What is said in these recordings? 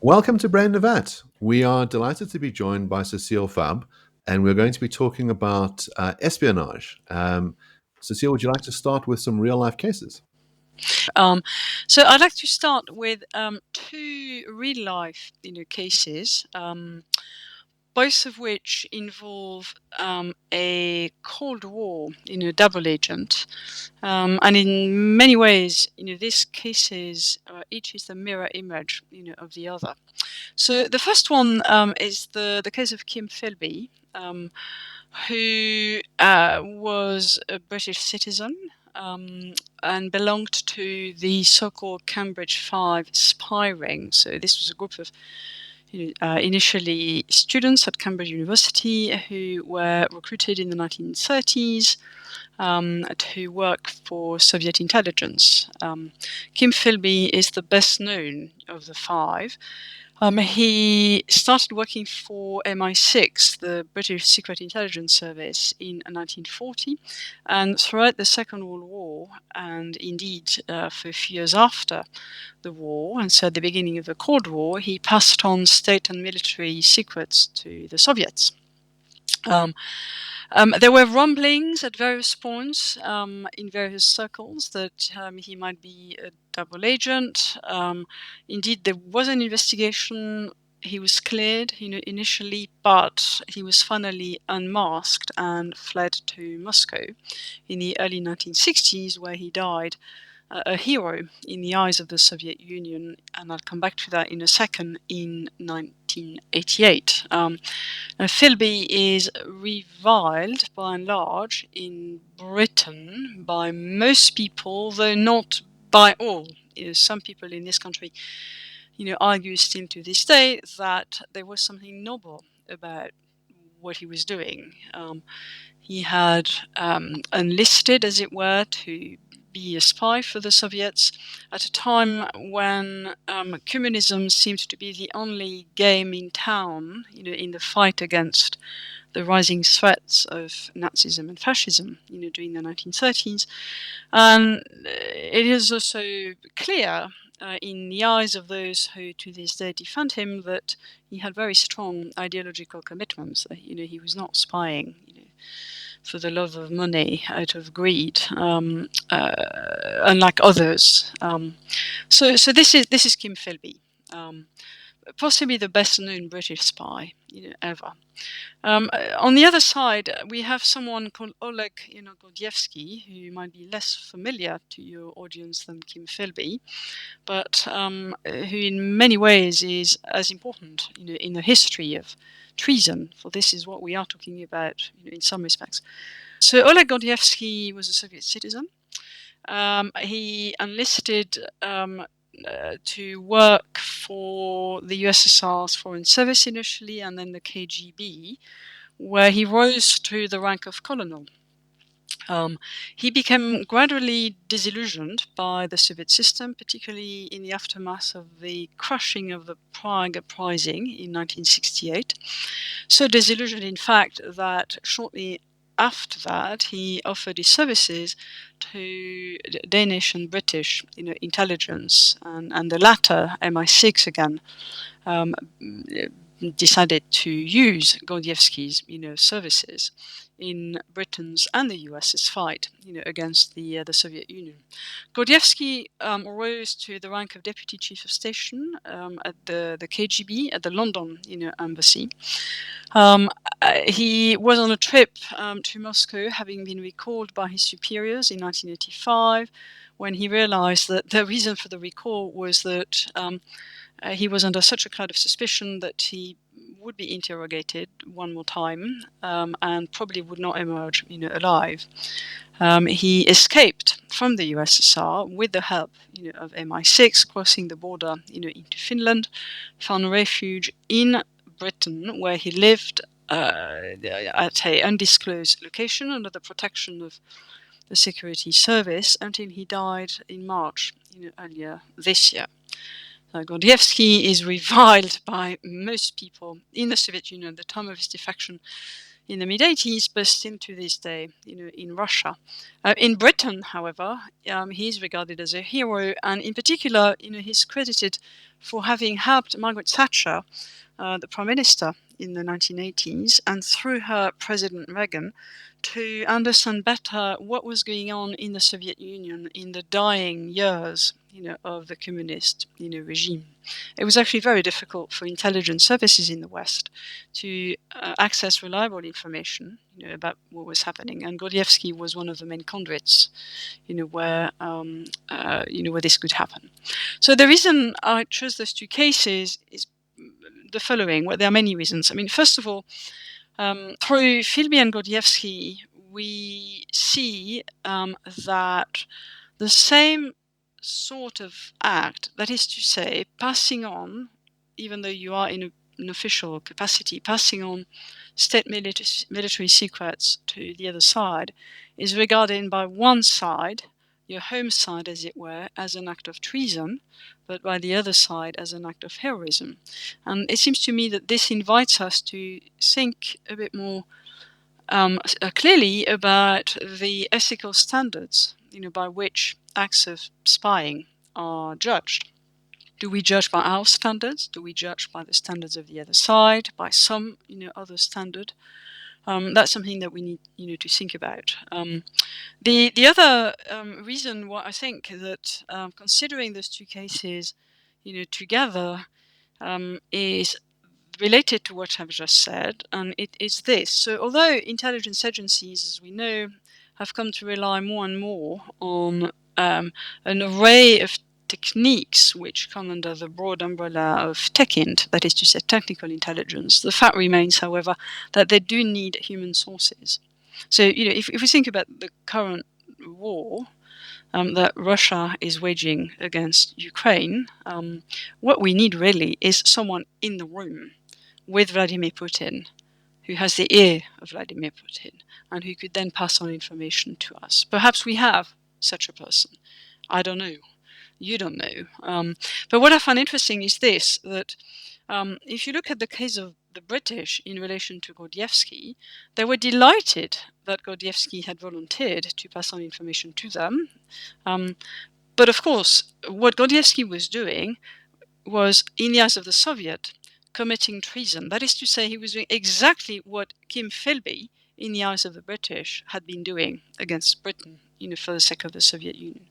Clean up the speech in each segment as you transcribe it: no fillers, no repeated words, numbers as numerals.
Welcome to Brain Navat. We are delighted to be joined by Cécile Fabre, and we're going to be talking about espionage. Cécile, would you like to start with some real life cases? So I'd like to start with two real life, cases, both of which involve a Cold War, double agent, and in many ways, these cases each is the mirror image, of the other. So the first one is the case of Kim Philby, who was a British citizen and belonged to the so-called Cambridge Five spy ring. So this was a group of initially students at Cambridge University who were recruited in the 1930s to work for Soviet intelligence. Kim Philby is the best known of the five. He started working for MI6, the British Secret Intelligence Service, in 1940, and throughout the Second World War, and indeed for a few years after the war, and so at the beginning of the Cold War, he passed on state and military secrets to the Soviets. There were rumblings at various points in various circles that he might be a double agent. Indeed, there was an investigation. He was cleared, initially, but he was finally unmasked and fled to Moscow in the early 1960s, where he died a hero in the eyes of the Soviet Union, and I'll come back to that in a second, in 1988. Philby is reviled by and large in Britain by most people, though not by all. Some people in this country, argue still to this day that there was something noble about what he was doing. He had enlisted, as it were, to be a spy for the Soviets at a time when communism seemed to be the only game in town, in the fight against the rising threats of Nazism and fascism, during the 1930s. And it is also clear in the eyes of those who to this day defend him that he had very strong ideological commitments. He was not spying, for the love of money, out of greed, unlike others. So this is Kim Philby, possibly the best-known British spy, ever. On the other side, we have someone called Oleg, Gordievsky, who might be less familiar to your audience than Kim Philby, but who in many ways is as important, in the history of treason, for this is what we are talking about, in some respects. So Oleg Gordievsky was a Soviet citizen. He enlisted to work for the USSR's Foreign Service initially, and then the KGB, where he rose to the rank of colonel. He became gradually disillusioned by the Soviet system, particularly in the aftermath of the crushing of the Prague Uprising in 1968. So disillusioned, in fact, that shortly after that he offered his services to Danish and British, intelligence, and the latter, MI6 again, decided to use Gordievsky's, services in Britain's and the US's fight, against the Soviet Union. Gordievsky rose to the rank of deputy chief of station at the KGB at the London, embassy. He was on a trip to Moscow, having been recalled by his superiors in 1985, when he realized that the reason for the recall was that he was under such a cloud of suspicion that he would be interrogated one more time and probably would not emerge, alive. He escaped from the USSR with the help, of MI6, crossing the border, into Finland, found refuge in Britain, where he lived at an undisclosed location under the protection of the security service until he died in March, earlier this year. Gordievsky is reviled by most people in the Soviet Union at the time of his defection in the mid-80s, but still to this day, in Russia. In Britain, however, he is regarded as a hero, and in particular, he's credited for having helped Margaret Thatcher, the Prime Minister, in the 1980s, and through her President Reagan, to understand better what was going on in the Soviet Union in the dying years, of the communist, regime. It was actually very difficult for intelligence services in the West to access reliable information, about what was happening. And Gordievsky was one of the main conduits, where this could happen. So the reason I chose those two cases is the following. Well, there are many reasons. I mean, first of all, through Philby and Gordievsky, we see that the same sort of act, that is to say, passing on, even though you are in an official capacity, passing on state military secrets to the other side, is regarded by one side, your home side as it were, as an act of treason, but by the other side as an act of heroism. And it seems to me that this invites us to think a bit more clearly about the ethical standards, by which acts of spying are judged. Do we judge by our standards? Do we judge by the standards of the other side? By some, other standard? That's something that we need, to think about. The other reason why I think that considering those two cases, together, is related to what I've just said, and it is this. So although intelligence agencies, as we know, have come to rely more and more on an array of techniques which come under the broad umbrella of TechInt, that is to say technical intelligence, the fact remains, however, that they do need human sources. So, if we think about the current war that Russia is waging against Ukraine, what we need really is someone in the room with Vladimir Putin, who has the ear of Vladimir Putin, and who could then pass on information to us. Perhaps we have such a person. I don't know. You don't know. But what I find interesting is this, that if you look at the case of the British in relation to Gordievsky, they were delighted that Gordievsky had volunteered to pass on information to them. But of course, what Gordievsky was doing was, in the eyes of the Soviet, committing treason. That is to say, he was doing exactly what Kim Philby, in the eyes of the British, had been doing against Britain, for the sake of the Soviet Union.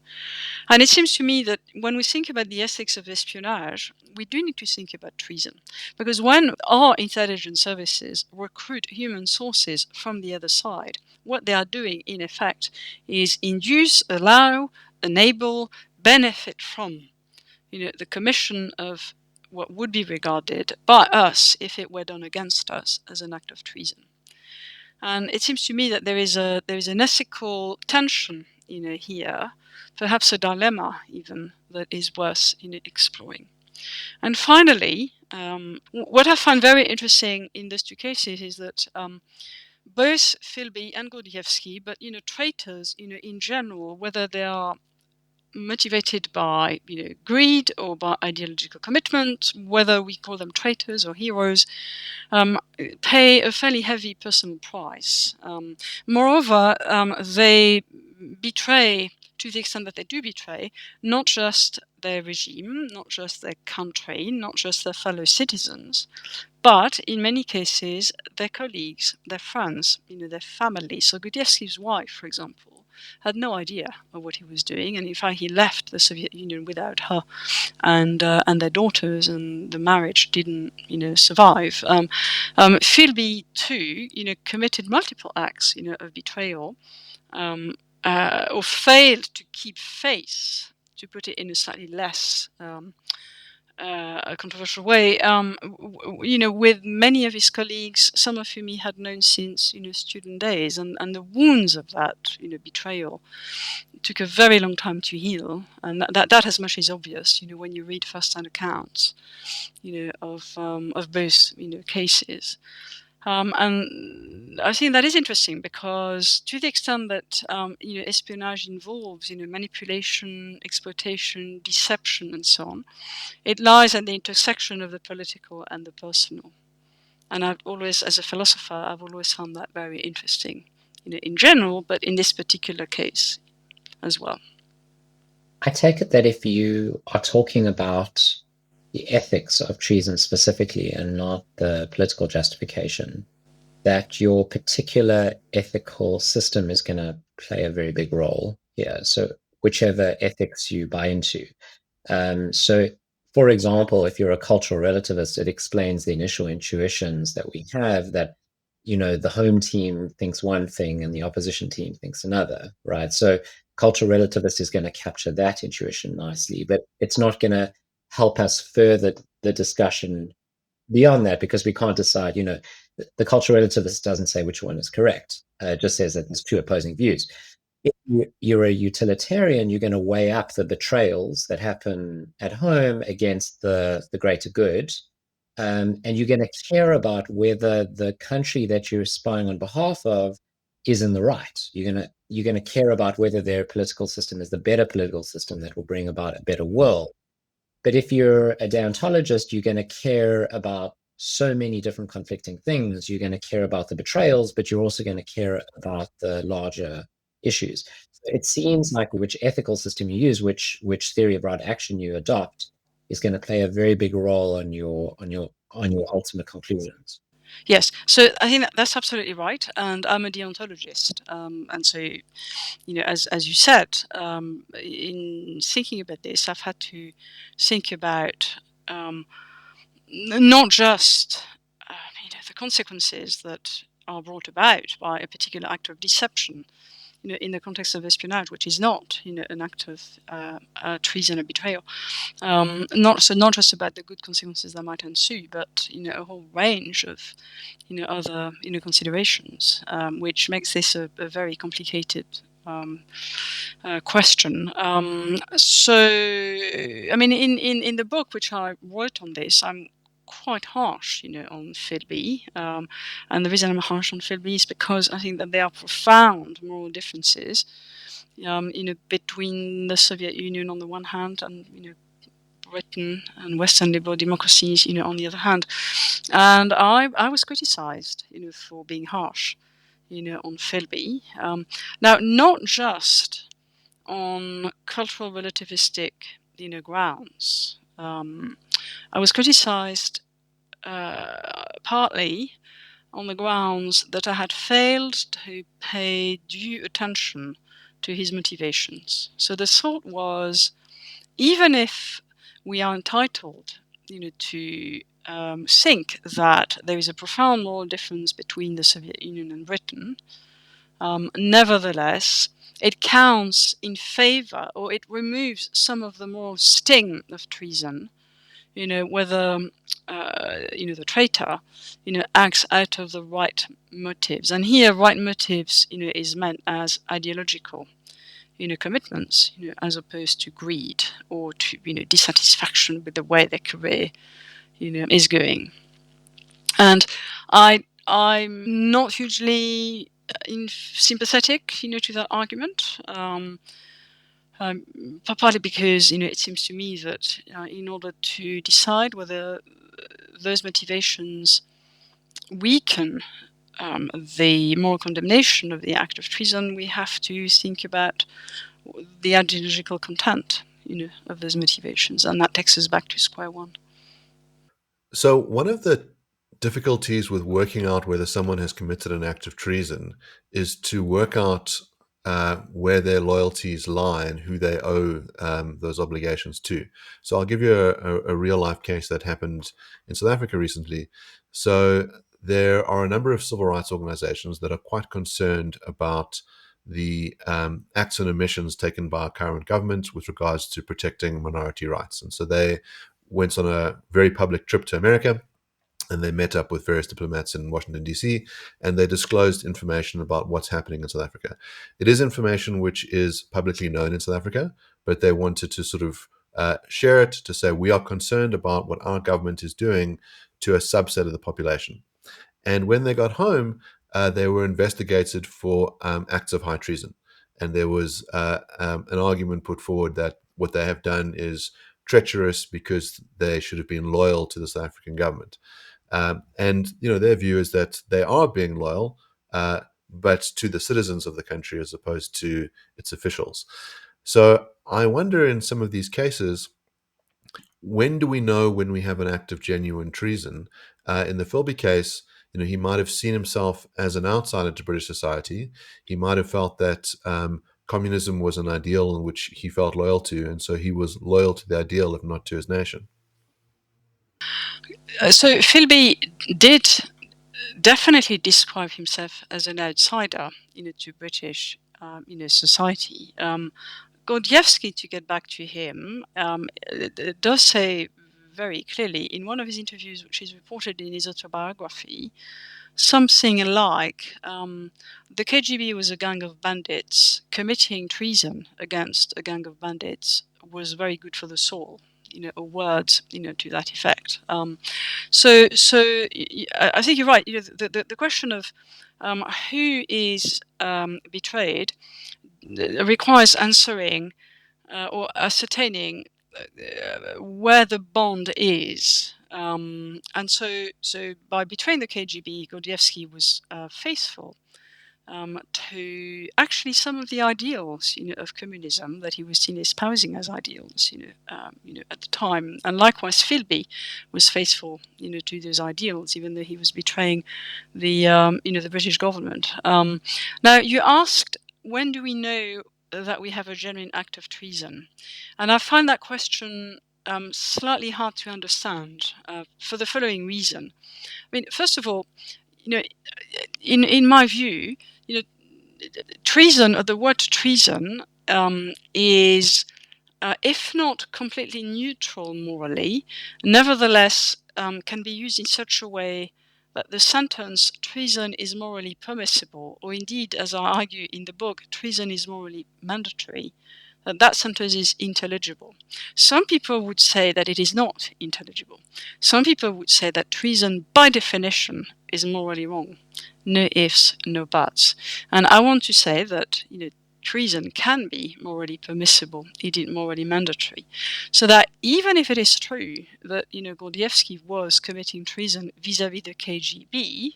And it seems to me that when we think about the ethics of espionage, we do need to think about treason. Because when our intelligence services recruit human sources from the other side, what they are doing, in effect, is induce, allow, enable, benefit from the commission of what would be regarded by us, if it were done against us, as an act of treason. And it seems to me that there is an ethical tension, here, perhaps a dilemma even, that is worth exploring. And finally, what I find very interesting in those two cases is that both Philby and Gordievsky, but traitors, in general, whether they are motivated by greed or by ideological commitment, whether we call them traitors or heroes, pay a fairly heavy personal price. Moreover, they betray, to the extent that they do betray, not just their regime, not just their country, not just their fellow citizens, but in many cases their colleagues, their friends, their family. So Gordievsky's wife, for example, had no idea of what he was doing, and in fact he left the Soviet Union without her and their daughters, and the marriage didn't survive. Philby too committed multiple acts of betrayal, or failed to keep faith, to put it in a slightly less a controversial way, with many of his colleagues, some of whom he had known since student days, and the wounds of that betrayal took a very long time to heal, and that as much is obvious when you read first-hand accounts of both cases. And I think that is interesting because, to the extent that espionage involves manipulation, exploitation, deception, and so on, it lies at the intersection of the political and the personal. And I've always, as a philosopher, I've always found that very interesting, in general, but in this particular case as well. I take it that if you are talking about the ethics of treason specifically and not the political justification, that your particular ethical system is going to play a very big role here. So whichever ethics you buy into. So, for example, if you're a cultural relativist, it explains the initial intuitions that we have that, the home team thinks one thing and the opposition team thinks another, right? So cultural relativist is going to capture that intuition nicely, but it's not going to help us further the discussion beyond that, because we can't decide, the cultural relativist doesn't say which one is correct. It just says that there's two opposing views. If you're a utilitarian, you're going to weigh up the betrayals that happen at home against the greater good. And you're going to care about whether the country that you're spying on behalf of is in the right. You're going to care about whether their political system is the better political system that will bring about a better world. But if you're a deontologist, you're going to care about so many different conflicting things. You're going to care about the betrayals, but you're also going to care about the larger issues. So it seems like which ethical system you use, which theory of right action you adopt, is going to play a very big role on your ultimate conclusions. Yes, so I think that's absolutely right, and I'm a deontologist, and so as you said, in thinking about this, I've had to think about not just the consequences that are brought about by a particular act of deception, in the context of espionage, which is not an act of treason or betrayal. Not just about the good consequences that might ensue, but a whole range of other considerations, which makes this a very complicated question. So, I mean, in the book which I wrote on this, I'm quite harsh, on Philby. And the reason I'm harsh on Philby is because I think that there are profound moral differences, between the Soviet Union on the one hand and, Britain and Western liberal democracies, on the other hand. And I was criticized, for being harsh, on Philby. Now, not just on cultural relativistic, grounds. I was criticized partly on the grounds that I had failed to pay due attention to his motivations. So the thought was, even if we are entitled, to think that there is a profound moral difference between the Soviet Union and Britain, nevertheless, it counts in favor, or it removes some of the moral sting of treason, whether the traitor, acts out of the right motives. And here, right motives, is meant as ideological, commitments, as opposed to greed or to, dissatisfaction with the way their career, is going. And I'm not hugely sympathetic, to that argument. Partly because it seems to me that in order to decide whether those motivations weaken the moral condemnation of the act of treason, we have to think about the ideological content, of those motivations, and that takes us back to square one. So one of the difficulties with working out whether someone has committed an act of treason is to work out where their loyalties lie and who they owe those obligations to. So I'll give you a real life case that happened in South Africa recently. So there are a number of civil rights organizations that are quite concerned about the acts and omissions taken by our current government with regards to protecting minority rights. And so they went on a very public trip to America, and they met up with various diplomats in Washington, D.C., and they disclosed information about what's happening in South Africa. It is information which is publicly known in South Africa, but they wanted to sort of share it to say, we are concerned about what our government is doing to a subset of the population. And when they got home, they were investigated for acts of high treason. And there was an argument put forward that what they have done is treacherous because they should have been loyal to the South African government. And their view is that they are being loyal, but to the citizens of the country as opposed to its officials. So I wonder, in some of these cases, when do we know when we have an act of genuine treason? In the Philby case, he might have seen himself as an outsider to British society. He might have felt that communism was an ideal in which he felt loyal to, and so he was loyal to the ideal, if not to his nation. So Philby did definitely describe himself as an outsider, to British, society. Gordievsky, to get back to him, does say very clearly in one of his interviews, which is reported in his autobiography, something like the KGB was a gang of bandits. Committing treason against a gang of bandits was very good for the soul. A word, to that effect. So I think you're right. The question of who is betrayed requires answering or ascertaining where the bond is. And so by betraying the KGB, Gordievsky was faithful to actually some of the ideals, of communism that he was seen espousing as ideals, at the time. And likewise, Philby was faithful, to those ideals, even though he was betraying the, the British government. Now, you asked, when do we know that we have a genuine act of treason? And I find that question slightly hard to understand for the following reason. I mean, first of all, in my view, treason, or the word treason, is, if not completely neutral morally, nevertheless can be used in such a way that the sentence treason is morally permissible, or indeed, as I argue in the book, treason is morally mandatory, that sentence is intelligible. Some people would say that it is not intelligible. Some people would say that treason, by definition, is morally wrong. No ifs, no buts. And I want to say that, treason can be morally permissible, indeed morally mandatory. So that even if it is true that, Gordievsky was committing treason vis-à-vis the KGB,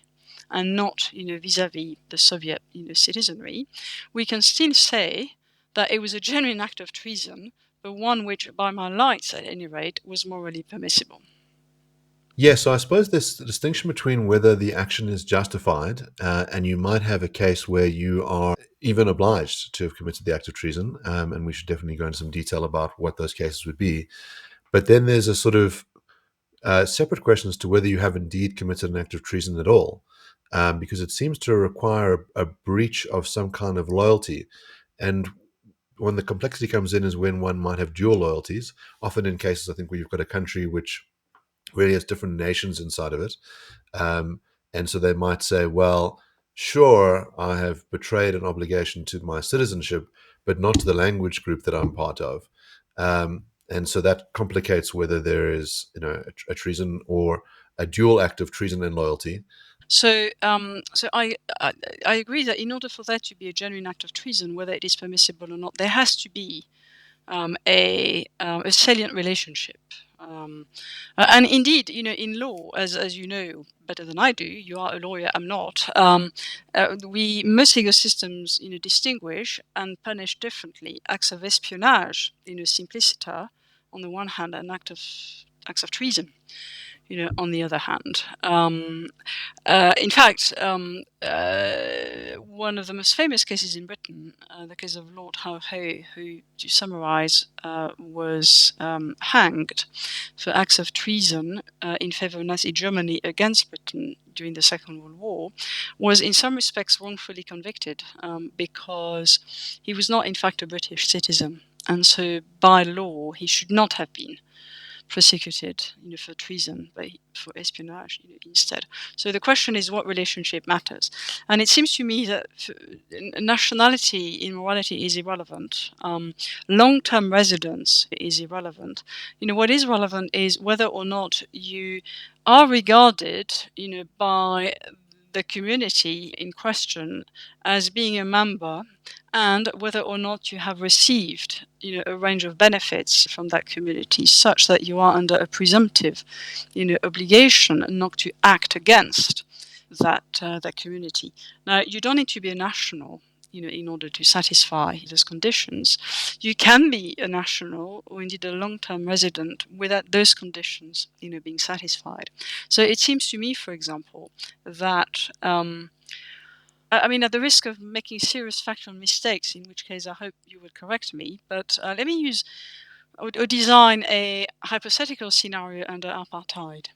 and not, vis-à-vis the Soviet, citizenry, we can still say that it was a genuine act of treason, but one which, by my lights at any rate, was morally permissible. Yeah, so I suppose there's the distinction between whether the action is justified, and you might have a case where you are even obliged to have committed the act of treason, and we should definitely go into some detail about what those cases would be. But then there's a sort of separate question as to whether you have indeed committed an act of treason at all, because it seems to require a breach of some kind of loyalty. And when the complexity comes in is when one might have dual loyalties, often in cases, I think, where you've got a country which really has different nations inside of it. And so they might say, well, sure, I have betrayed an obligation to my citizenship, but not to the language group that I'm part of. And so that complicates whether there is, a treason or a dual act of treason and loyalty. So, so I agree that in order for that to be a genuine act of treason, whether it is permissible or not, there has to be a salient relationship. And indeed, in law, as you know better than I do, you are a lawyer, I'm not. We most legal systems, distinguish and punish differently acts of espionage, simpliciter, on the one hand, and acts of treason, on the other hand. In fact, one of the most famous cases in Britain, the case of Lord Howe, who, to summarize, was hanged for acts of treason in favor of Nazi Germany against Britain during the Second World War, was in some respects wrongfully convicted because he was not in fact a British citizen. And so by law, he should not have been prosecuted, for treason, but for espionage, instead. So the question is, what relationship matters? And it seems to me that nationality in morality is irrelevant. Long-term residence is irrelevant. What is relevant is whether or not you are regarded, by the community in question as being a member and whether or not you have received, a range of benefits from that community, such that you are under a presumptive, obligation not to act against that community. Now, you don't need to be a national, in order to satisfy those conditions. You can be a national or indeed a long-term resident without those conditions, being satisfied. So it seems to me, for example, that at the risk of making serious factual mistakes, in which case I hope you will correct me, but let me use or design a hypothetical scenario under apartheid.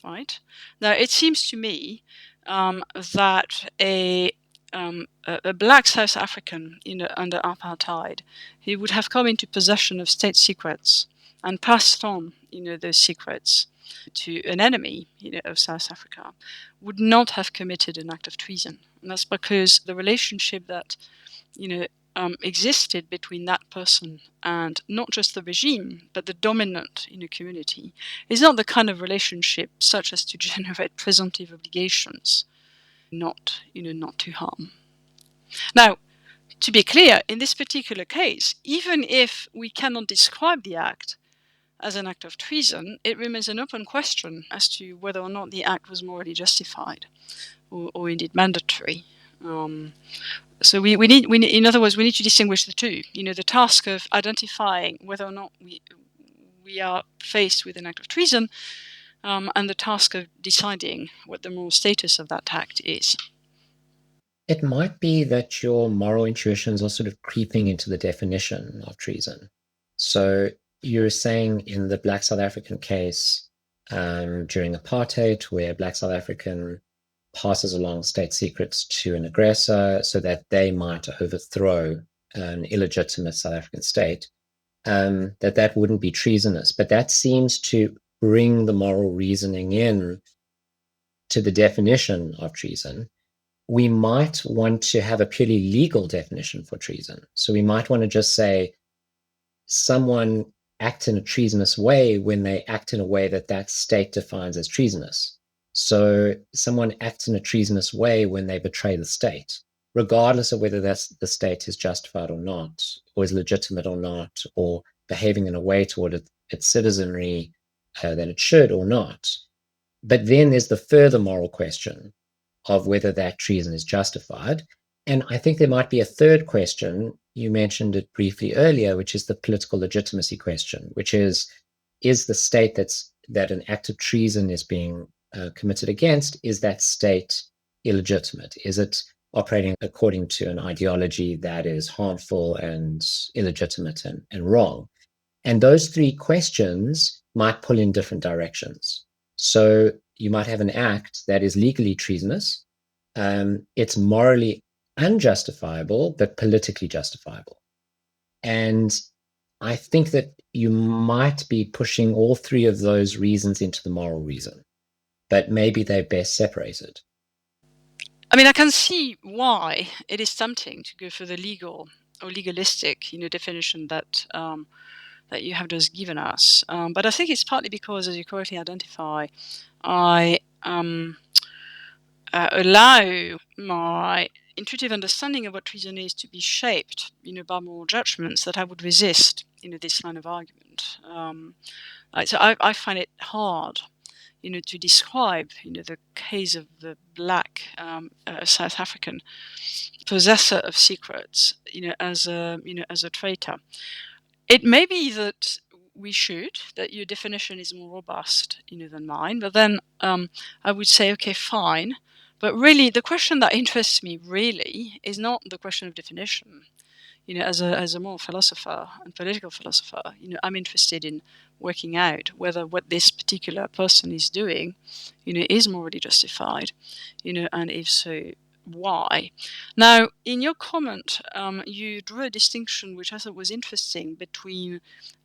Right? Now, it seems to me that a black South African, under apartheid, he would have come into possession of state secrets and passed on, those secrets to an enemy, of South Africa, would not have committed an act of treason. And that's because the relationship that, existed between that person and not just the regime, but the dominant community, is not the kind of relationship such as to generate presumptive obligations, not to harm. Now, to be clear, in this particular case, even if we cannot describe the act as an act of treason, it remains an open question as to whether or not the act was morally justified or indeed mandatory. So we need, in other words, we need to distinguish the two. The task of identifying whether or not we are faced with an act of treason, and the task of deciding what the moral status of that act is. It might be that your moral intuitions are sort of creeping into the definition of treason. So you're saying in the Black South African case, during apartheid, where Black South African passes along state secrets to an aggressor so that they might overthrow an illegitimate South African state, that wouldn't be treasonous. But that seems to bring the moral reasoning in to the definition of treason. We might want to have a purely legal definition for treason. So we might want to just say someone acts in a treasonous way when they act in a way that state defines as treasonous. So someone acts in a treasonous way when they betray the state, regardless of whether the state is justified or not, or is legitimate or not, or behaving in a way toward its citizenry that it should or not. But then there's the further moral question of whether that treason is justified. And I think there might be a third question. You mentioned it briefly earlier, which is the political legitimacy question, which is the state that an act of treason is being committed against, is that state illegitimate? Is it operating according to an ideology that is harmful and illegitimate and wrong? And those three questions might pull in different directions. So you might have an act that is legally treasonous. It's morally unjustifiable, but politically justifiable. And I think that you might be pushing all three of those reasons into the moral reason, but maybe they're best separated. I can see why it is tempting to go for the legal or legalistic, definition that that you have just given us. But I think it's partly because, as you correctly identify, I allow my intuitive understanding of what treason is to be shaped, by moral judgments that I would resist, this line of argument. So I find it hard, to describe, the case of the black South African possessor of secrets, as a traitor. It may be that that your definition is more robust, than mine, but then I would say, okay, fine. But really, the question that interests me really is not the question of definition. As a moral philosopher and political philosopher, I'm interested in working out whether what this particular person is doing, is morally justified, and if so, why. Now, in your comment, you drew a distinction which I thought was interesting between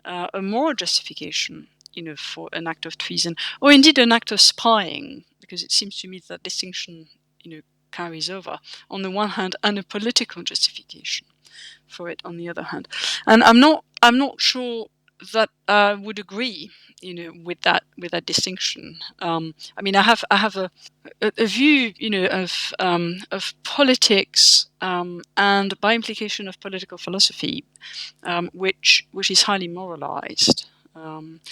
a moral justification, for an act of treason, or indeed an act of spying, because it seems to me that distinction, carries over on the one hand, and a political justification for it on the other hand. And I'm not sure that would agree, with that distinction. I mean, I have a view, of politics, and by implication of political philosophy, which is highly moralized.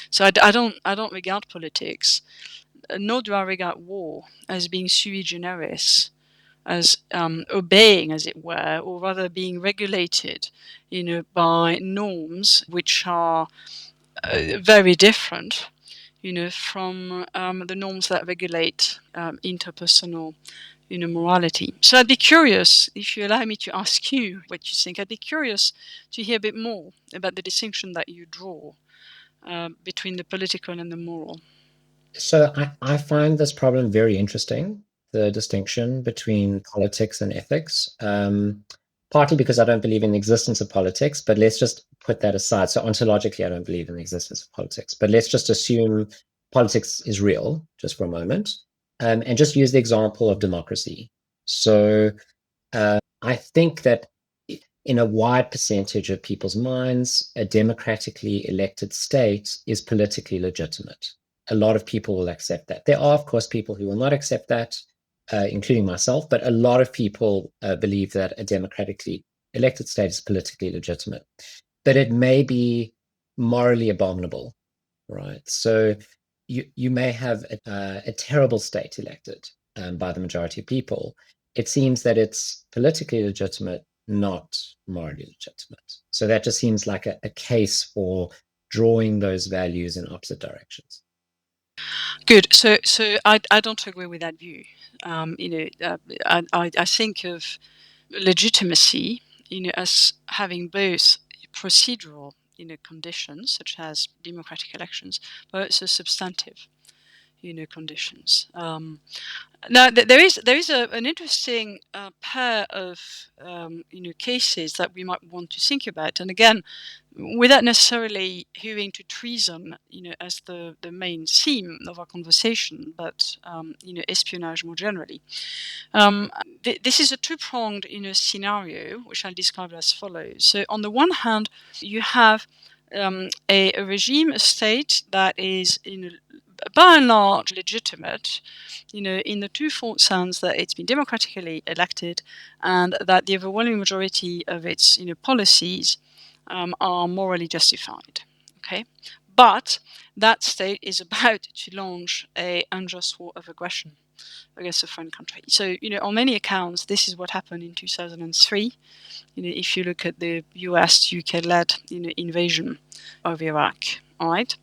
So I don't regard politics, nor do I regard war as being sui generis, as obeying, as it were, or rather being regulated, by norms which are very different, from the norms that regulate interpersonal, morality. So I'd be curious, if you allow me to ask you what you think, I'd be curious to hear a bit more about the distinction that you draw between the political and the moral. So I find this problem very interesting, the distinction between politics and ethics. Partly because I don't believe in the existence of politics, but let's just put that aside. So ontologically, I don't believe in the existence of politics, but let's just assume politics is real just for a moment, and just use the example of democracy. So I think that in a wide percentage of people's minds, a democratically elected state is politically legitimate. A lot of people will accept that. There are, of course, people who will not accept that, including myself, but a lot of people believe that a democratically elected state is politically legitimate. But it may be morally abominable, right? So you may have a terrible state elected by the majority of people. It seems that it's politically legitimate, not morally legitimate. So that just seems like a case for drawing those values in opposite directions. Good. So I don't agree with that view. I think of legitimacy, as having both procedural, conditions such as democratic elections, but also substantive, conditions. Now, there is an interesting pair of cases that we might want to think about, and again, without necessarily hewing to treason, as the main theme of our conversation, but espionage more generally. This is a two-pronged, scenario, which I'll describe as follows. So, on the one hand, you have a regime, a state that is, by and large, legitimate, in the twofold sense that it's been democratically elected, and that the overwhelming majority of its, policies are morally justified. Okay, but that state is about to launch a unjust war of aggression against a foreign country. So, on many accounts, this is what happened in 2003. If you look at the US-UK-led, invasion of Iraq. All right.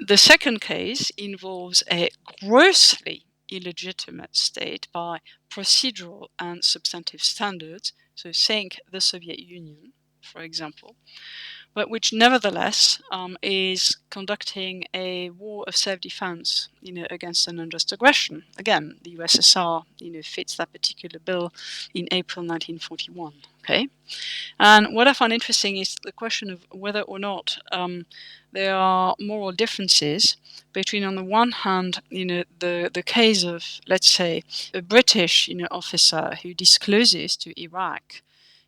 The second case involves a grossly illegitimate state by procedural and substantive standards. So think the Soviet Union, for example, but which nevertheless is conducting a war of self-defense, against an unjust aggression. Again, the USSR, fits that particular bill in April 1941. Okay, and what I find interesting is the question of whether or not there are moral differences between, on the one hand, the case of, let's say, a British, officer who discloses to Iraq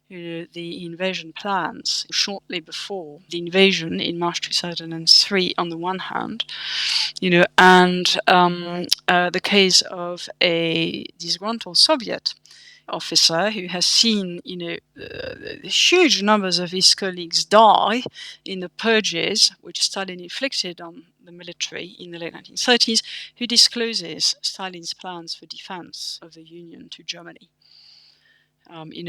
the invasion plans shortly before the invasion in March 2003 on the one hand, and the case of a disgruntled Soviet officer who has seen, huge numbers of his colleagues die in the purges which Stalin inflicted on the military in the late 1930s, who discloses Stalin's plans for defense of the Union to Germany. In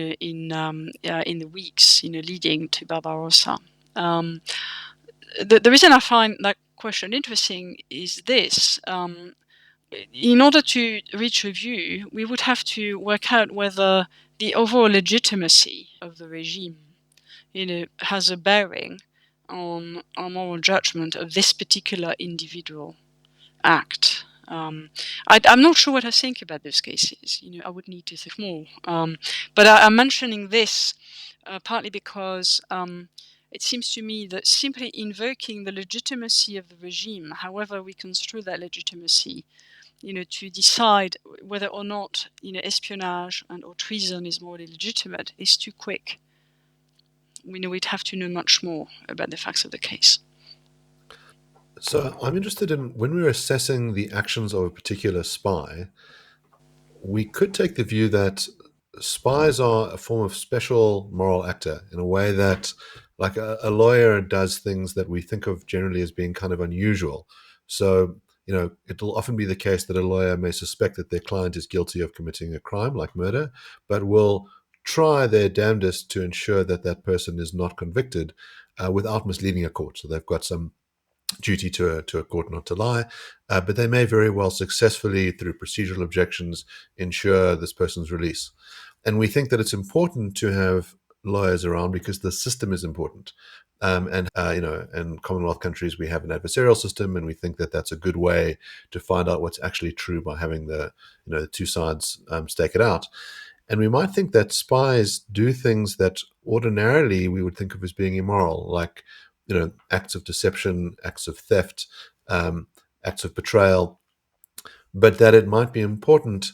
the weeks, leading to Barbarossa. The reason I find that question interesting is this: in order to reach a view, we would have to work out whether the overall legitimacy of the regime, has a bearing on our moral judgment of this particular individual act. I'm not sure what I think about those cases. I would need to think more. But I'm mentioning this partly because it seems to me that simply invoking the legitimacy of the regime, however we construe that legitimacy, to decide whether or not, espionage and or treason is morally legitimate, is too quick. we'd have to know much more about the facts of the case. So I'm interested in, when we're assessing the actions of a particular spy, we could take the view that spies are a form of special moral actor, in a way that, like, a lawyer does things that we think of generally as being kind of unusual. So, it'll often be the case that a lawyer may suspect that their client is guilty of committing a crime like murder, but will try their damnedest to ensure that that person is not convicted without misleading a court. So they've got some duty to a court not to lie, but they may very well successfully, through procedural objections, ensure this person's release. And we think that it's important to have lawyers around because the system is important. And in Commonwealth countries, we have an adversarial system, and we think that that's a good way to find out what's actually true by having the two sides stake it out. And we might think that spies do things that ordinarily we would think of as being immoral, like acts of deception, acts of theft, acts of betrayal, but that it might be important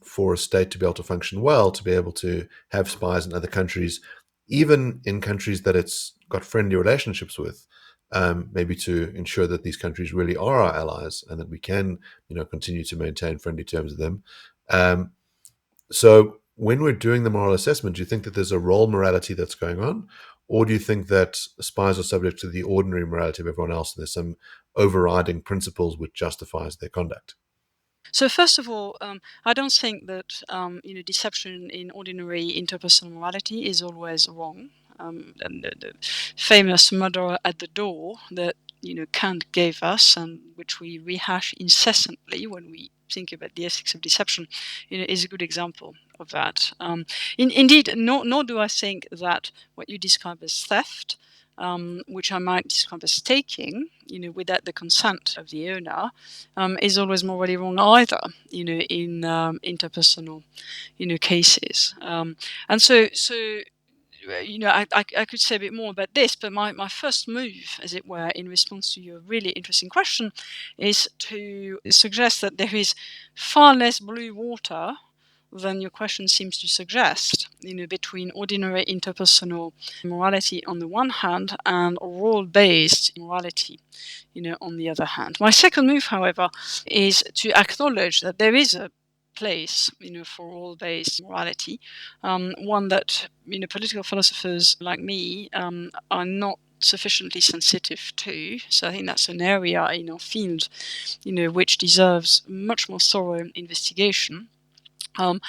for a state to be able to function well, to be able to have spies in other countries, even in countries that it's got friendly relationships with, maybe to ensure that these countries really are our allies and that we can, continue to maintain friendly terms with them. So when we're doing the moral assessment, do you think that there's a role morality that's going on? Or do you think that spies are subject to the ordinary morality of everyone else, and there's some overriding principles which justifies their conduct? So first of all, I don't think that deception in ordinary interpersonal morality is always wrong. And the famous murder at the door that Kant gave us, and which we rehash incessantly when we think about the ethics of deception, is a good example of that. Indeed, nor do I think that what you describe as theft, which I might describe as taking, without the consent of the owner, is always morally wrong either, in interpersonal, cases. And so I could say a bit more about this, but my first move, as it were, in response to your really interesting question, is to suggest that there is far less blue water than your question seems to suggest, between ordinary interpersonal morality on the one hand and role-based morality, on the other hand. My second move, however, is to acknowledge that there is a place, for role-based morality, one that, political philosophers like me are not sufficiently sensitive to. So I think that's an area in our field, which deserves much more thorough investigation. And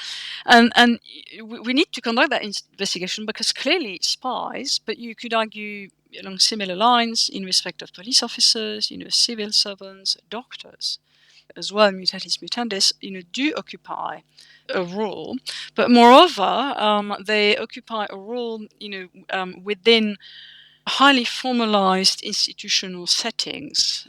we need to conduct that investigation because clearly spies, but you could argue along similar lines in respect of police officers, civil servants, doctors, as well, mutatis mutandis, do occupy a role. But moreover, they occupy a role, within highly formalized institutional settings.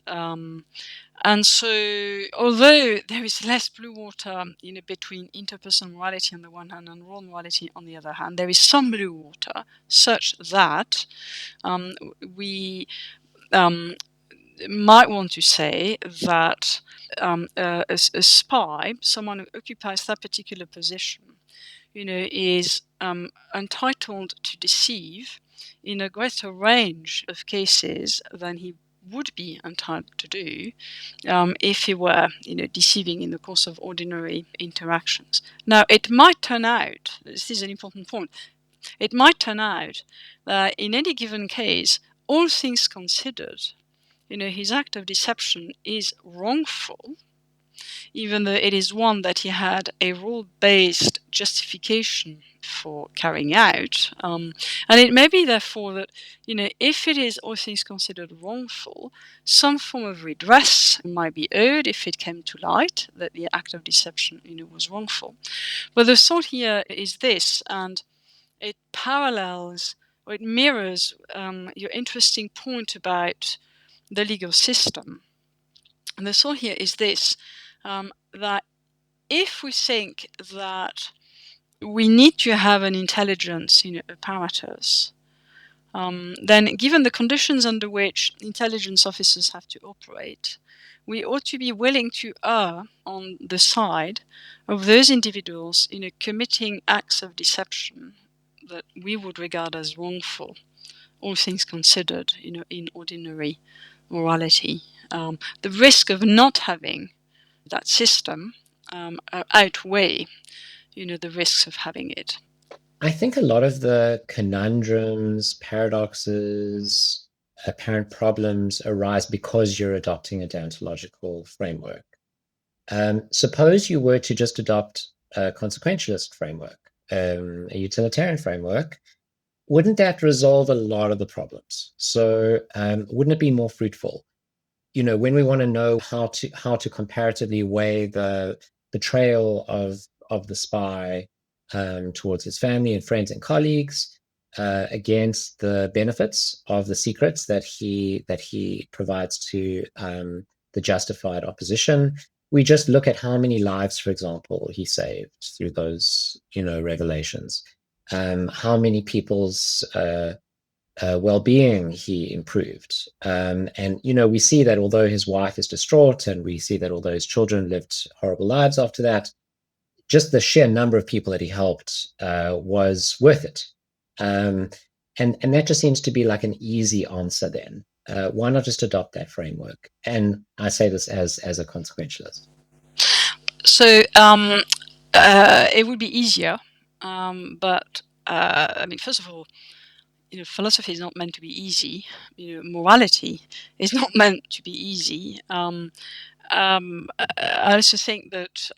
And so, although there is less blue water, between interpersonal morality on the one hand and role morality on the other hand, there is some blue water such that we might want to say that a spy, someone who occupies that particular position, is entitled to deceive in a greater range of cases than he would be entitled to do if he were, deceiving in the course of ordinary interactions. Now, it might turn out, this is an important point, it might turn out that in any given case, all things considered, his act of deception is wrongful, even though it is one that he had a rule-based justification for carrying out. And it may be, therefore, that, if it is all things considered wrongful, some form of redress might be owed if it came to light that the act of deception, was wrongful. But the thought here is this, and it parallels or it mirrors your interesting point about the legal system. And the thought here is this, that if we think that we need to have an intelligence, apparatus, then given the conditions under which intelligence officers have to operate, we ought to be willing to err on the side of those individuals, committing acts of deception that we would regard as wrongful, all things considered, in ordinary morality. The risk of not having that system outweigh, the risks of having it. I think a lot of the conundrums, paradoxes, apparent problems arise because you're adopting a deontological framework. Suppose you were to just adopt a consequentialist framework, a utilitarian framework, wouldn't that resolve a lot of the problems? So wouldn't it be more fruitful? When we want to know how to comparatively weigh the betrayal of the spy towards his family and friends and colleagues against the benefits of the secrets that he provides to the justified opposition. We just look at how many lives, for example, he saved through those revelations, how many people's well-being he improved. And, we see that although his wife is distraught, and we see that although his children lived horrible lives after that, just the sheer number of people that he helped was worth it. And that just seems to be like an easy answer then. Why not just adopt that framework? And I say this as a consequentialist. So it would be easier, but first of all, philosophy is not meant to be easy. Morality is not meant to be easy. I also think that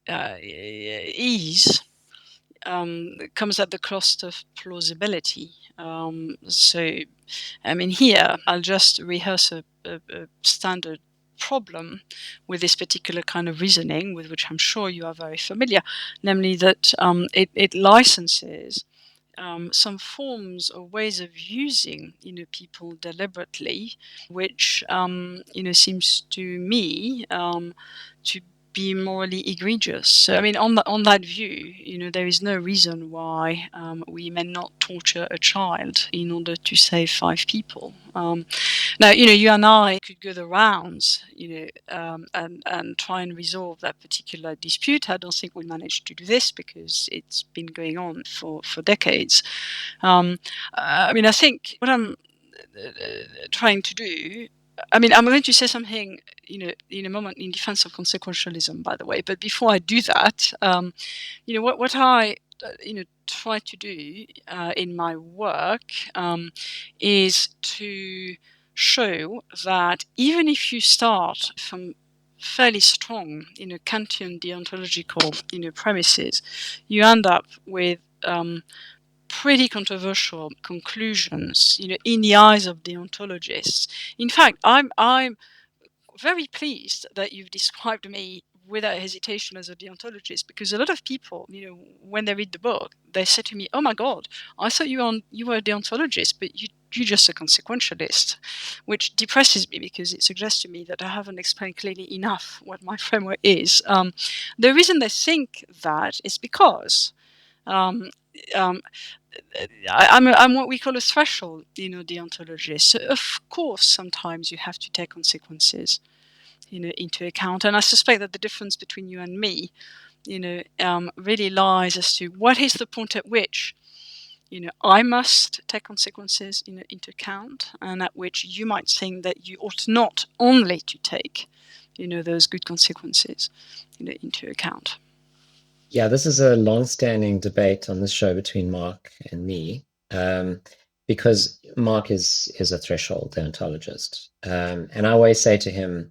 ease comes at the cost of plausibility. Here I'll just rehearse a standard problem with this particular kind of reasoning, with which I'm sure you are very familiar, namely that it licenses some forms or ways of using, people deliberately, which seems to me to be morally egregious. So, on that view, there is no reason why we may not torture a child in order to save 5 people. Now, you and I could go the rounds, and try and resolve that particular dispute. I don't think we'll manage to do this because it's been going on for decades. I think what I'm trying to do. I'm going to say something, in a moment in defense of consequentialism, by the way. But before I do that, what I try to do in my work is to show that even if you start from fairly strong, Kantian deontological, premises, you end up with pretty controversial conclusions, in the eyes of deontologists. In fact, I'm very pleased that you've described me without hesitation as a deontologist, because a lot of people, when they read the book, they say to me, "Oh my God, I thought you were a deontologist, but you're just a consequentialist," which depresses me because it suggests to me that I haven't explained clearly enough what my framework is. The reason they think that is because um, um, I'm what we call a threshold, deontologist. So of course, sometimes you have to take consequences, into account. And I suspect that the difference between you and me, really lies as to what is the point at which, I must take consequences, into account, and at which you might think that you ought not only to take, those good consequences, into account. Yeah, this is a long-standing debate on this show between Mark and me, because Mark is a threshold deontologist, and I always say to him,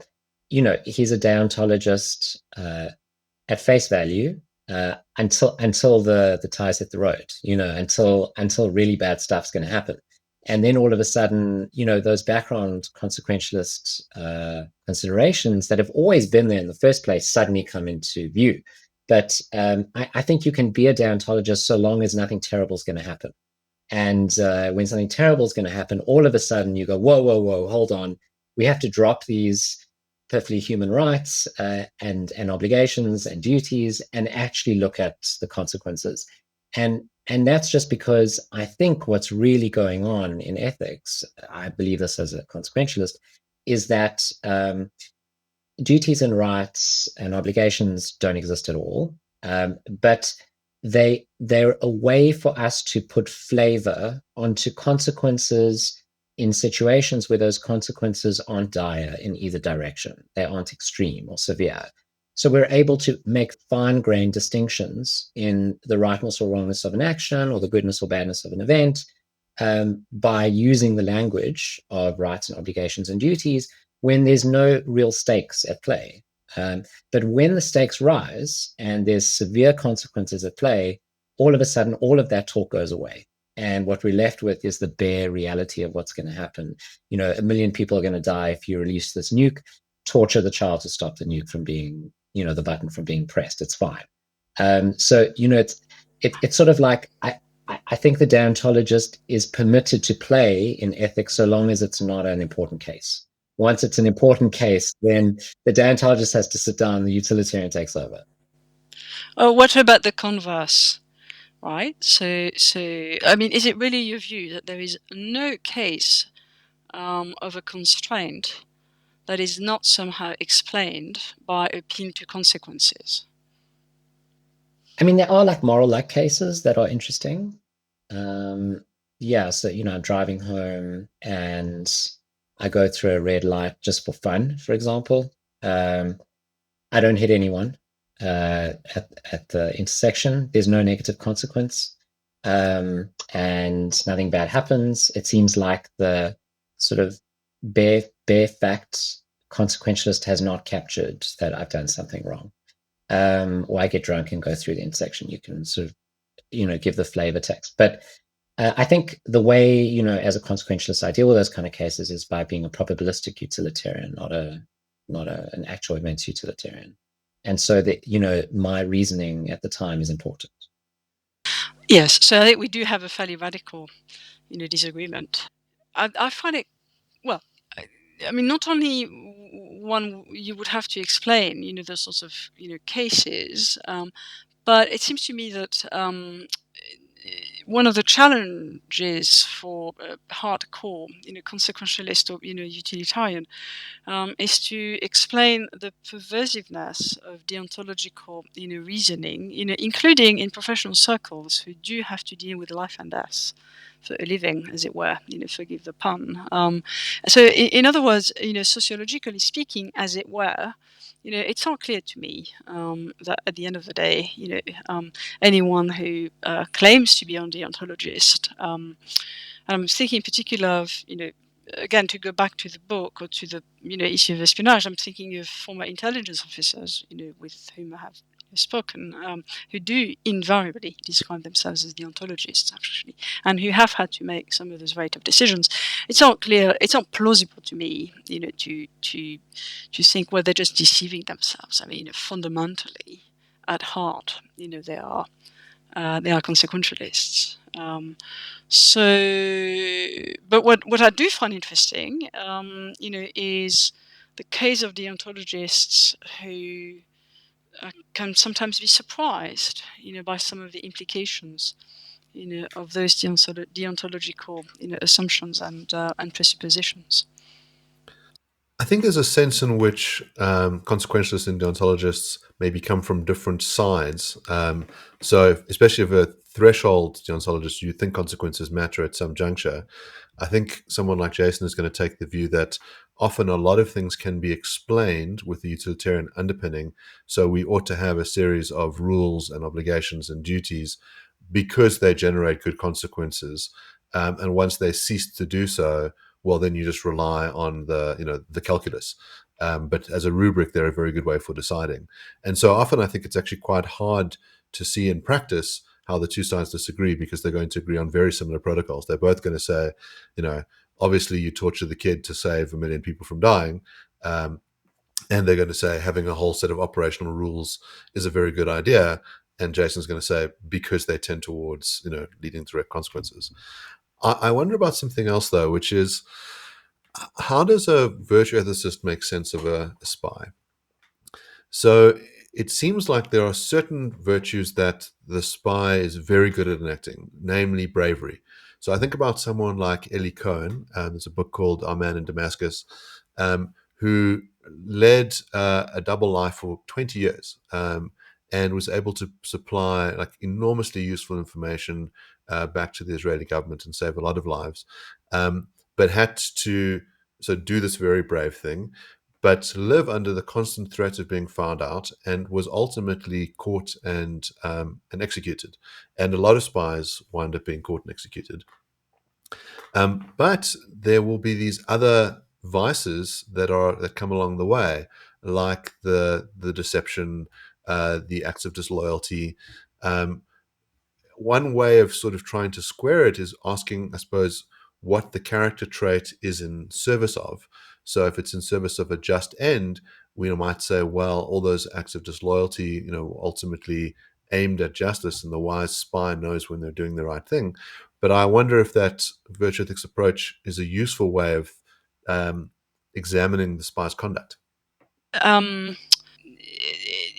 he's a deontologist at face value until the tires hit the road, until really bad stuff's going to happen, and then all of a sudden, those background consequentialist considerations that have always been there in the first place suddenly come into view. But I think you can be a deontologist so long as nothing terrible is going to happen. And when something terrible is going to happen, all of a sudden you go, whoa, whoa, whoa, hold on. We have to drop these perfectly human rights and obligations and duties and actually look at the consequences. And that's just because I think what's really going on in ethics, I believe this as a consequentialist, is that duties and rights and obligations don't exist at all. But they're a way for us to put flavor onto consequences in situations where those consequences aren't dire in either direction. They aren't extreme or severe. So we're able to make fine-grained distinctions in the rightness or wrongness of an action or the goodness or badness of an event by using the language of rights and obligations and duties when there's no real stakes at play. But when the stakes rise and there's severe consequences at play, all of a sudden, all of that talk goes away. And what we're left with is the bare reality of what's going to happen. 1 million people are going to die if you release this nuke. Torture the child to stop the nuke from being, the button from being pressed. It's fine. It's sort of like I think the deontologist is permitted to play in ethics so long as it's not an important case. Once it's an important case, then the deontologist has to sit down and the utilitarian takes over. Oh, what about the converse? Right? So I mean, is it really your view that there is no case of a constraint that is not somehow explained by appeal to consequences? I mean, there are like moral luck cases that are interesting. So I'm driving home and I go through a red light just for fun, for example. I don't hit anyone at the intersection. There's no negative consequence, and nothing bad happens. It seems like the sort of bare fact consequentialist has not captured that I've done something wrong. Or I get drunk and go through the intersection. You can sort of, give the flavor text. But I think the way, as a consequentialist, I deal with those kind of cases is by being a probabilistic utilitarian, not an actual events utilitarian. And so that, my reasoning at the time is important. Yes, so I think we do have a fairly radical, disagreement. I find it, well, I mean, not only one you would have to explain, the sorts of, cases, but it seems to me that one of the challenges for hardcore, consequentialist or utilitarian, is to explain the pervasiveness of deontological, reasoning, including in professional circles who do have to deal with life and death for a living, as it were. Forgive the pun. So, in other words, sociologically speaking, as it were. It's not clear to me that at the end of the day, anyone who claims to be a deontologist, and I'm thinking in particular of, again, to go back to the book or to the issue of espionage, I'm thinking of former intelligence officers, with whom I have spoken, who do invariably describe themselves as deontologists, actually, and who have had to make some of those very tough decisions. It's not clear, it's not plausible to me, to think, well, they're just deceiving themselves. I mean, fundamentally, at heart, they are consequentialists. But what I do find interesting, is the case of deontologists who can sometimes be surprised, by some of the implications, of those deontological, assumptions and presuppositions. I think there's a sense in which consequentialists and deontologists maybe come from different sides. So, especially if a threshold deontologist, you think consequences matter at some juncture. I think someone like Jason is going to take the view that often a lot of things can be explained with the utilitarian underpinning. So, we ought to have a series of rules and obligations and duties because they generate good consequences. And once they cease to do so, well, then you just rely on the calculus. But as a rubric, they're a very good way for deciding. And so often I think it's actually quite hard to see in practice how the two sides disagree because they're going to agree on very similar protocols. They're both going to say, obviously you torture the kid to save 1 million people from dying. And they're going to say having a whole set of operational rules is a very good idea. And Jason's going to say, because they tend towards, leading to direct consequences. I wonder about something else, though, which is how does a virtue ethicist make sense of a spy? So it seems like there are certain virtues that the spy is very good at enacting, namely bravery. So I think about someone like Eli Cohen. There's a book called Our Man in Damascus, who led a double life for 20 years. and was able to supply like enormously useful information back to the Israeli government and save a lot of lives, but had to do this very brave thing, but live under the constant threat of being found out, and was ultimately caught and executed. And a lot of spies wind up being caught and executed. But there will be these other vices that come along the way, like the deception, the acts of disloyalty. Um, One way of sort of trying to square it is asking, I suppose, what the character trait is in service of. So if it's in service of a just end, we might say, well, all those acts of disloyalty, ultimately aimed at justice, and the wise spy knows when they're doing the right thing. But I wonder if that virtue ethics approach is a useful way of examining the spy's conduct.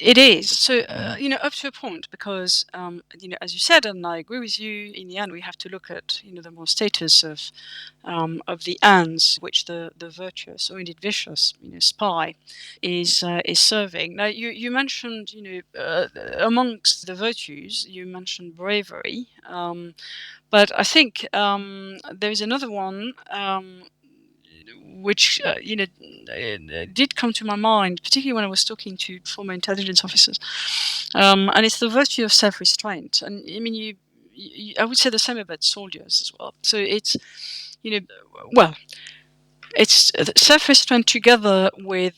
It is. So, up to a point, because, as you said, and I agree with you, in the end, we have to look at, the moral status of the ends which the virtuous, or indeed vicious, spy is serving. Now, you mentioned, amongst the virtues, you mentioned bravery, but I think there is another one. Which did come to my mind, particularly when I was talking to former intelligence officers, and it's the virtue of self-restraint. And I mean, I would say the same about soldiers as well. So it's, well, it's self-restraint together with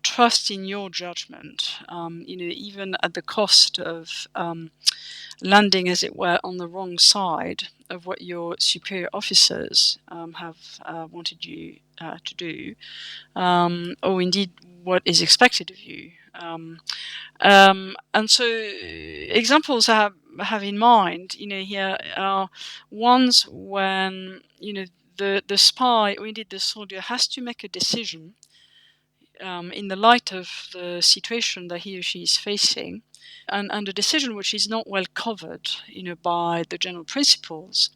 trust in your judgment. Even at the cost of landing, as it were, on the wrong side of what your superior officers have wanted you to do, or indeed what is expected of you. And so examples I have in mind, here are ones when, the spy, or indeed the soldier, has to make a decision in the light of the situation that he or she is facing, and a decision which is not well covered, by the general principles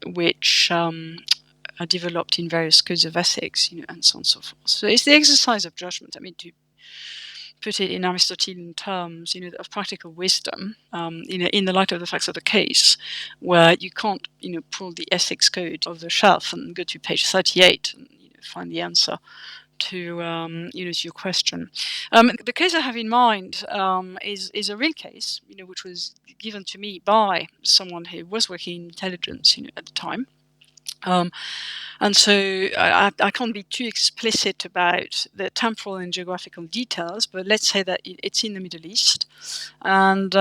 which are developed in various codes of ethics, and so on and so forth. So it's the exercise of judgment. I mean, to put it in Aristotelian terms, of practical wisdom, in the light of the facts of the case, where you can't, pull the ethics code off the shelf and go to page 38 and find the answer to to your question. The case I have in mind is a real case, which was given to me by someone who was working in intelligence, at the time. And so I can't be too explicit about the temporal and geographical details, but let's say that it's in the Middle East, and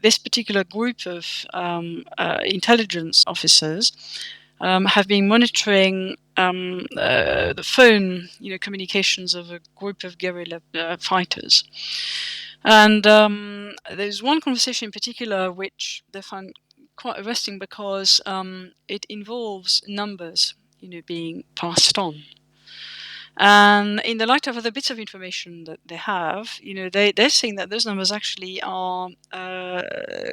this particular group of intelligence officers have been monitoring the phone, communications of a group of guerrilla fighters. And there's one conversation in particular which they found quite arresting, because it involves numbers, being passed on. And in the light of other bits of information that they have, they're saying that those numbers actually are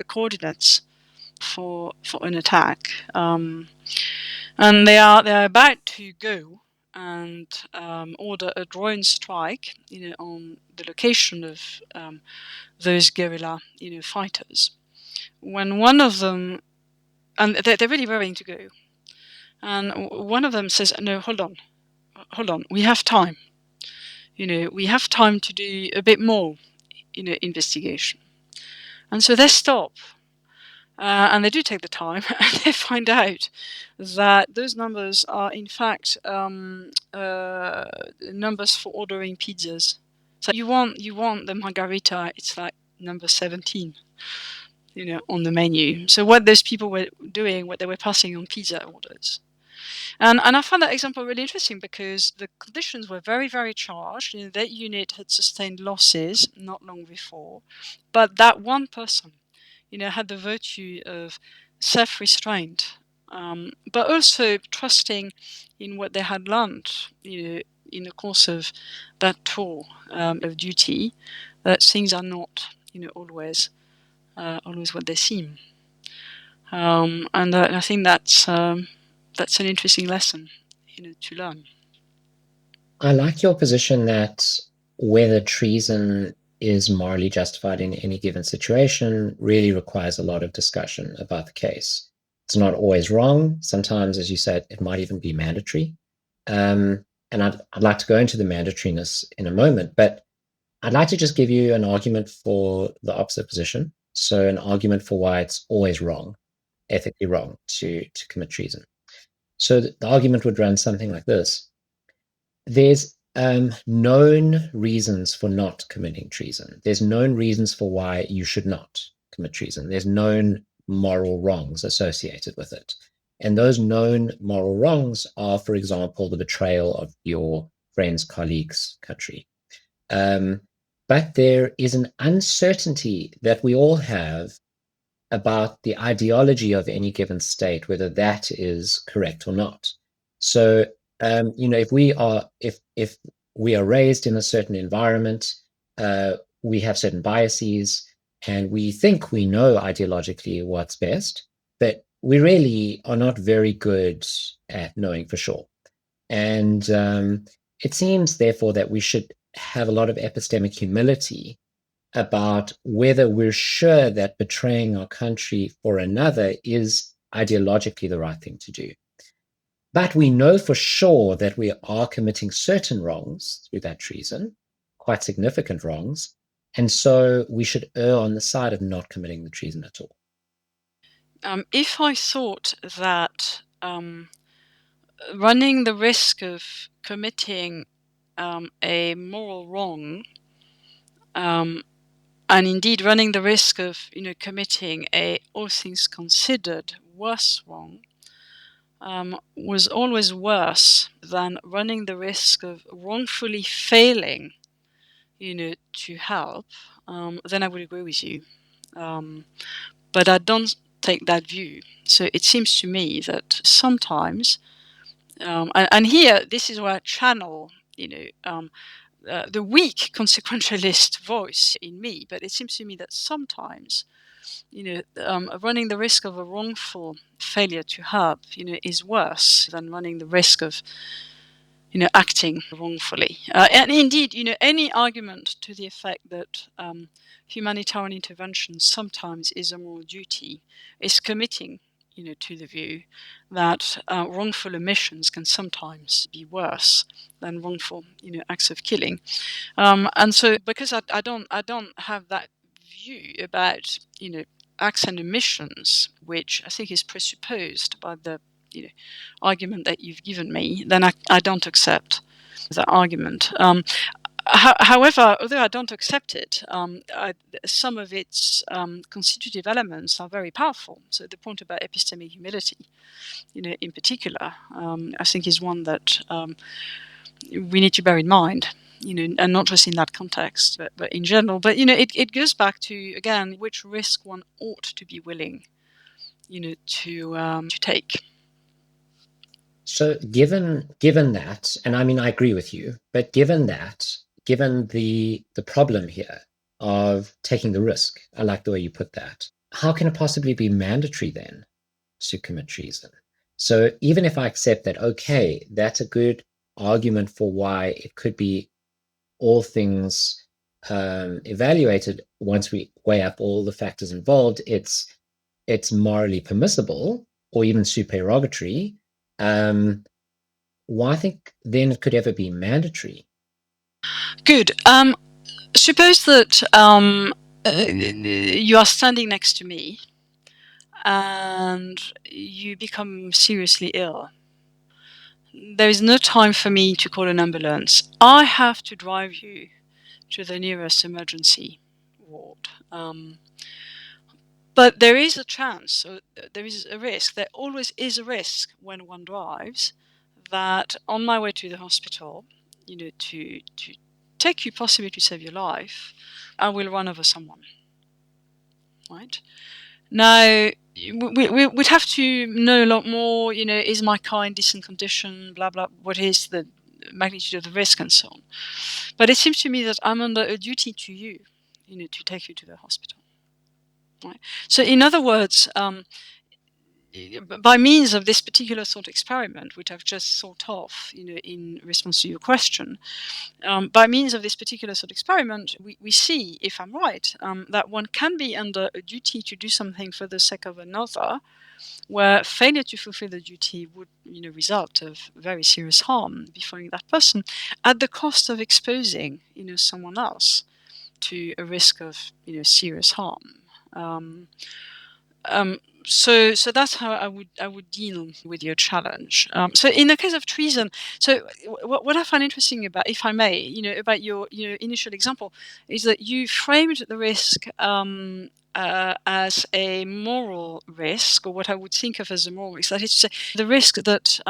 coordinates for an attack. And they are about to go and order a drone strike, on the location of those guerrilla, fighters. When one of them, and they're really raring to go, and one of them says, "No, hold on, we have time. We have time to do a bit more, investigation." And so they stop. And they do take the time, and they find out that those numbers are, in fact, numbers for ordering pizzas. So you want the margarita, it's like number 17, on the menu. So what those people were doing, what they were passing on pizza orders. And I found that example really interesting, because the conditions were very, very charged. That unit had sustained losses not long before, but that one person, had the virtue of self-restraint, but also trusting in what they had learned, in the course of that tour of duty, that things are not, always what they seem. And I think that's an interesting lesson, to learn. I like your position that whether treason is morally justified in any given situation really requires a lot of discussion about the case. It's not always wrong. Sometimes, as you said, it might even be mandatory. And I'd like to go into the mandatoriness in a moment, but I'd like to just give you an argument for the opposite position. So an argument for why it's always wrong, ethically wrong to commit treason. So the argument would run something like this. There's known reasons for not committing treason. There's known reasons for why you should not commit treason. There's known moral wrongs associated with it. And those known moral wrongs are, for example, the betrayal of your friends, colleagues, country. But there is an uncertainty that we all have about the ideology of any given state, whether that is correct or not. So, if we are raised in a certain environment, we have certain biases, and we think we know ideologically what's best, but we really are not very good at knowing for sure. And it seems, therefore, that we should have a lot of epistemic humility about whether we're sure that betraying our country for another is ideologically the right thing to do. But we know for sure that we are committing certain wrongs through that treason, quite significant wrongs, and so we should err on the side of not committing the treason at all. If I thought that running the risk of committing a moral wrong, and indeed running the risk of committing a, all things considered, worse wrong, was always worse than running the risk of wrongfully failing to help, then I would agree with you. But I don't take that view. So it seems to me that sometimes, and here this is where I channel the weak consequentialist voice in me, but it seems to me that sometimes running the risk of a wrongful failure to help is worse than running the risk of acting wrongfully. And indeed, any argument to the effect that humanitarian intervention sometimes is a moral duty is committing to the view that wrongful omissions can sometimes be worse than wrongful acts of killing. And so, because I don't have that view about acts and omissions, which I think is presupposed by the argument that you've given me, then I don't accept that argument. However, although I don't accept it, some of its constitutive elements are very powerful. So the point about epistemic humility, in particular, I think is one that we need to bear in mind. And not just in that context, but in general. But it goes back to, again, which risk one ought to be willing, to take. So given that, and I mean I agree with you, but given the problem here of taking the risk, I like the way you put that. How can it possibly be mandatory then to commit treason? So even if I accept that, okay, that's a good argument for why it could be all things evaluated, once we weigh up all the factors involved, it's morally permissible or even supererogatory. Why think then it could ever be mandatory? Good. Suppose that you are standing next to me and you become seriously ill. There is no time for me to call an ambulance. I have to drive you to the nearest emergency ward. But there is a chance, there is a risk, there always is a risk when one drives, that on my way to the hospital, to take you possibly to save your life, I will run over someone. Right? Now, we'd have to know a lot more, is my car in decent condition, blah, blah, what is the magnitude of the risk and so on. But it seems to me that I'm under a duty to you, to take you to the hospital. Right? So in other words, by means of this particular thought experiment, which I've just thought of, in response to your question, by means of this particular thought experiment, we see, if I'm right, that one can be under a duty to do something for the sake of another, where failure to fulfill the duty would, result of very serious harm befalling that person, at the cost of exposing, someone else to a risk of, serious harm. So that's how I would deal with your challenge. So in the case of treason, so what I find interesting about, if I may, about your initial example, is that you framed the risk as a moral risk, or what I would think of as a moral risk. That is to say, the risk that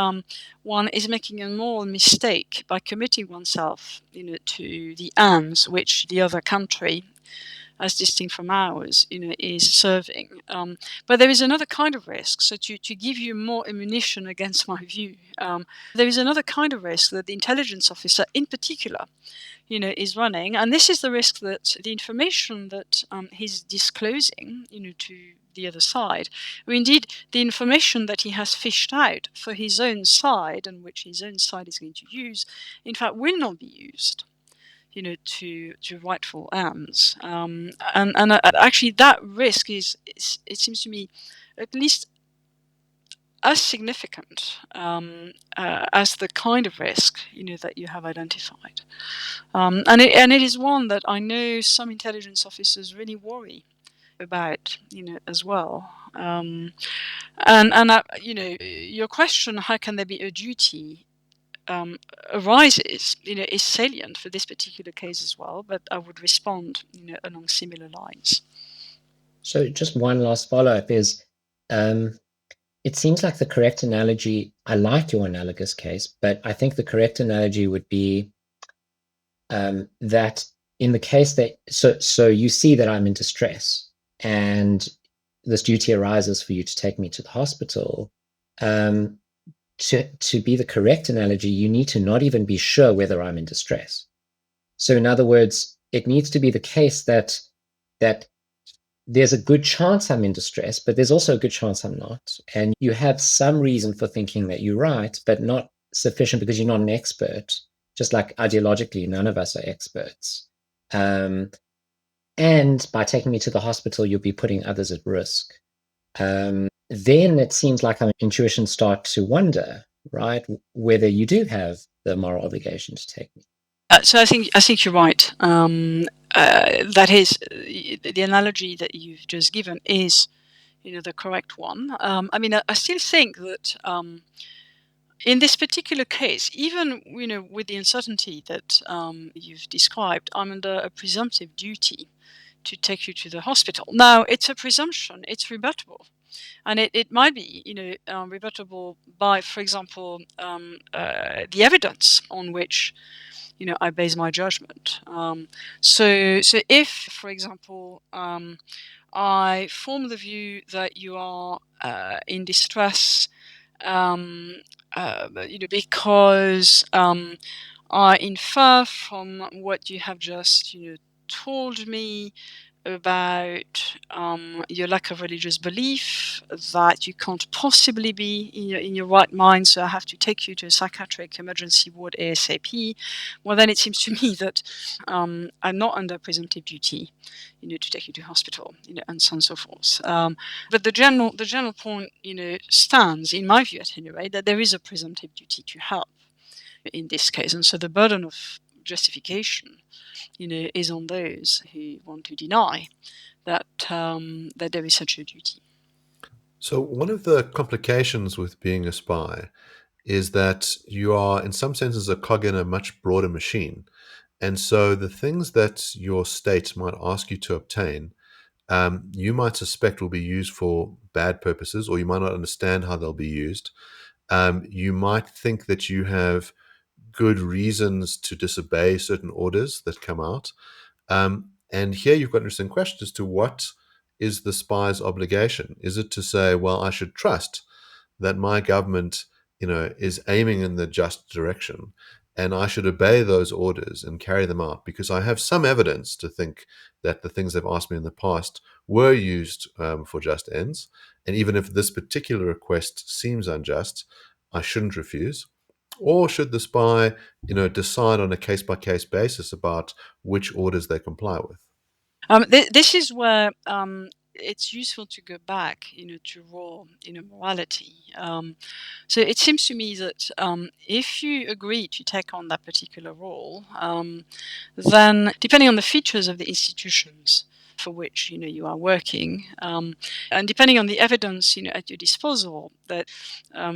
one is making a moral mistake by committing oneself, to the ends which the other country, as distinct from ours, is serving. But there is another kind of risk. So to give you more ammunition against my view, there is another kind of risk that the intelligence officer, in particular, is running, and this is the risk that the information that he's disclosing, to the other side, or indeed the information that he has fished out for his own side, and which his own side is going to use, in fact, will not be used, to rightful ends. And actually, that risk is, it seems to me, at least as significant as the kind of risk, that you have identified. And it is one that I know some intelligence officers really worry about, as well. Your question, how can there be a duty, arises, is salient for this particular case as well, but I would respond, along similar lines. So just one last follow-up is, it seems like the correct analogy, I like your analogous case, but I think the correct analogy would be that in the case that, so you see that I'm in distress and this duty arises for you to take me to the hospital. To be the correct analogy, you need to not even be sure whether I'm in distress. So in other words, it needs to be the case that there's a good chance I'm in distress, but there's also a good chance I'm not. And you have some reason for thinking that you're right, but not sufficient because you're not an expert. Just like ideologically, none of us are experts. And by taking me to the hospital, you'll be putting others at risk. Then it seems like our intuitions start to wonder, right, whether you do have the moral obligation to take me. So I think you're right. That is, the analogy that you've just given is, the correct one. I mean, I still think that in this particular case, even with the uncertainty that you've described, I'm under a presumptive duty to take you to the hospital. Now, it's a presumption; it's rebuttable. And it might be, rebuttable by, for example, the evidence on which, I base my judgment. So if, for example, I form the view that you are in distress, because I infer from what you have just, told me about your lack of religious belief, that you can't possibly be in your right mind, so I have to take you to a psychiatric emergency ward ASAP. Well, then it seems to me that I'm not under presumptive duty, to take you to hospital, and so on and so forth. But the general point, stands, in my view at any rate, that there is a presumptive duty to help in this case, and so the burden of justification, is on those who want to deny that that there is such a duty. So one of the complications with being a spy is that you are, in some senses, a cog in a much broader machine. And so the things that your state might ask you to obtain, you might suspect will be used for bad purposes, or you might not understand how they'll be used. You might think that you have good reasons to disobey certain orders that come out. And here you've got an interesting question as to what is the spy's obligation? Is it to say, well, I should trust that my government, is aiming in the just direction, and I should obey those orders and carry them out because I have some evidence to think that the things they've asked me in the past were used for just ends. And even if this particular request seems unjust, I shouldn't refuse. Or should the spy, decide on a case-by-case basis about which orders they comply with? This is where it's useful to go back, to raw, morality. So it seems to me that if you agree to take on that particular role, then depending on the features of the institutions for which you are working, and depending on the evidence at your disposal that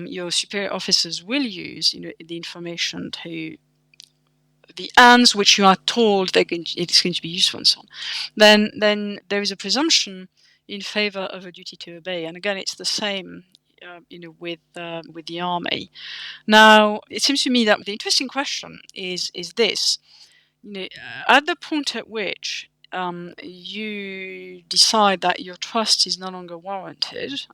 your superior officers will use, the information to the ends which you are told it's going to be useful and so on, then there is a presumption in favor of a duty to obey. And again, it's the same, with the army. Now, it seems to me that the interesting question is this: at the point at which you decide that your trust is no longer warranted,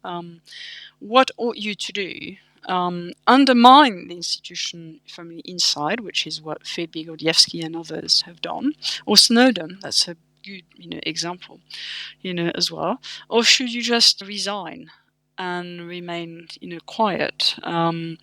what ought you to do? Undermine the institution from the inside, which is what Philby, Gordievsky, and others have done, or Snowden. That's a good, example, as well. Or should you just resign and remain, quiet? And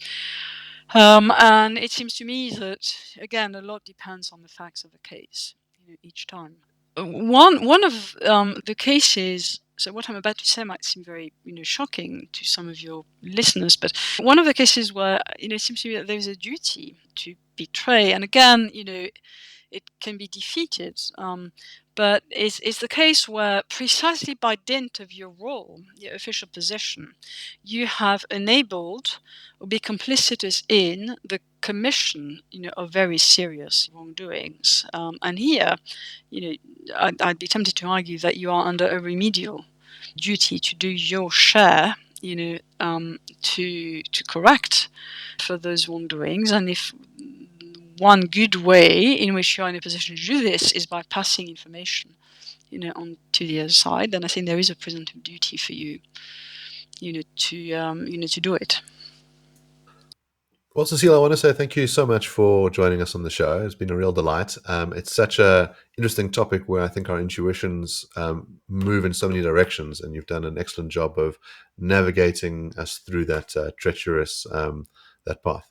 it seems to me that again, a lot depends on the facts of the case, each time. One of the cases. So what I'm about to say might seem very, shocking to some of your listeners, but one of the cases where it seems to me that there is a duty to betray, and again, it can be defeated. But it's the case where precisely by dint of your role, your official position, you have enabled or be complicitous in the commission, of very serious wrongdoings. And here, I'd be tempted to argue that you are under a remedial duty to do your share, to correct for those wrongdoings. And if one good way in which you are in a position to do this is by passing information, on to the other side, then I think there is a presumptive duty for you, to do it. Well, Cecile, I want to say thank you so much for joining us on the show. It's been a real delight. It's such a interesting topic where I think our intuitions move in so many directions, and you've done an excellent job of navigating us through that treacherous that path.